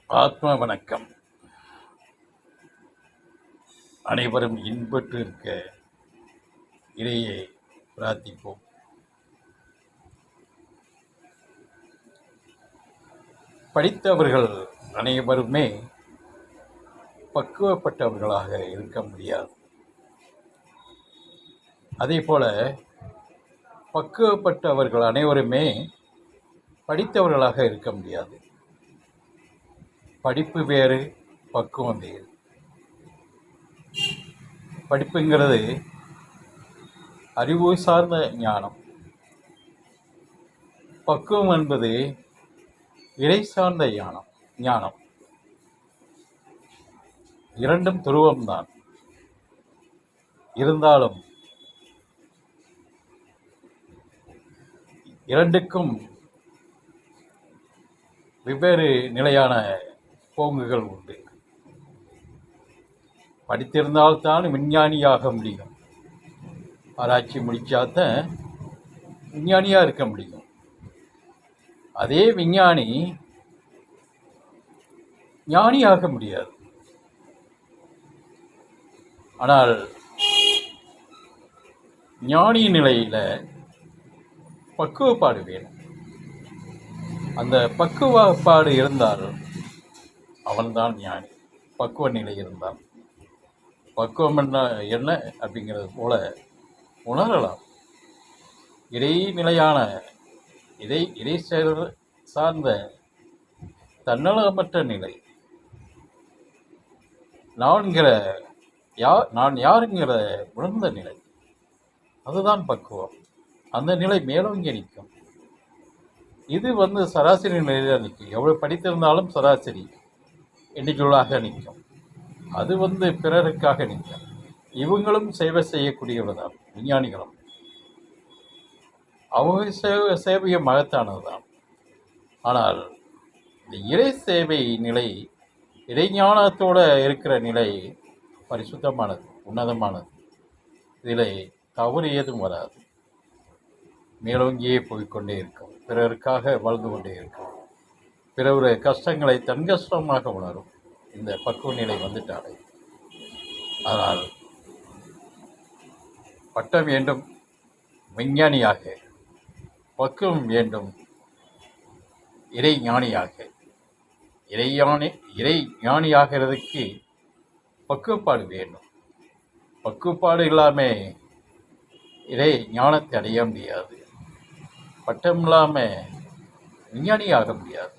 ஆத்ம வணக்கம். அனைவரும் இன்பற்று இருக்க இறையை பிரார்த்திப்போம். படித்தவர்கள் அனைவருமே பக்குவப்பட்டவர்களாக இருக்க முடியாது. அதே போல பக்குவப்பட்டவர்கள் அனைவருமே படித்தவர்களாக இருக்க முடியாது. படிப்பு வேறு, பக்குவம் வேறு. படிப்புங்கிறது அறிவு சார்ந்த ஞானம். பக்குவம் என்பது இறை சார்ந்த ஞானம். இரண்டும் துருவம்தான். இருந்தாலும் இரண்டுக்கும் வெவ்வேறு நிலையான போங்குகள் உண்டு. படித்திருந்தால்தான் விஞ்ஞானியாக முடியும். ஆராய்ச்சி முடித்தாதான் விஞ்ஞானியாக இருக்க முடியும். அதே விஞ்ஞானி ஞானியாக முடியாது. ஆனால் ஞானி நிலையில் பக்குவப்பாடு வேணும். அந்த பக்குவப்பாடு இருந்தால் அவன்தான் ஞானி. பக்குவ நிலை இருந்தால். பக்குவம் என்ன அப்படிங்கிறது போல உணரலாம். இறைநிலையான இறை சார்ந்த தன்னலமற்ற நிலை. நான் யாருங்கிற உணர்ந்த நிலை, அதுதான் பக்குவம். அந்த நிலை மேலோங்கி நிற்கும். இது சராசரி நிலையில் நிற்கும். எவ்வளவு படித்திருந்தாலும் சராசரி எண்ணிக்கையாக நிற்கும். அது பிறருக்காக நிற்கும். இவங்களும் சேவை செய்யக்கூடியவர்தான் விஞ்ஞானிகளும். அவங்க சேவையை மகத்தானதுதான். ஆனால் இந்த இறை சேவை நிலை, இறைஞானத்தோடு இருக்கிற நிலை பரிசுத்தமானது, உன்னதமானது. இதில் தவறு ஏதும் வராது. மேலோங்கியே போய்கொண்டே இருக்கும். பிறருக்காக வாழ்ந்து கொண்டே இருக்கும். பிறருடைய கஷ்டங்களை தன் கஷ்டமாக உணரும். இந்த பக்குவ நிலை வந்துட்டாலே. ஆனால் பட்டம் வேண்டும் விஞ்ஞானியாக, பக்குவம் வேண்டும் இறை ஞானியாக. இறை ஞானியாகிறதுக்கு பக்குவப்பாடு வேண்டும். பக்குவப்பாடு இல்லாமல் இறை ஞானத்தை அடைய முடியாது. பட்டம் இல்லாமல் விஞ்ஞானியாக முடியாது.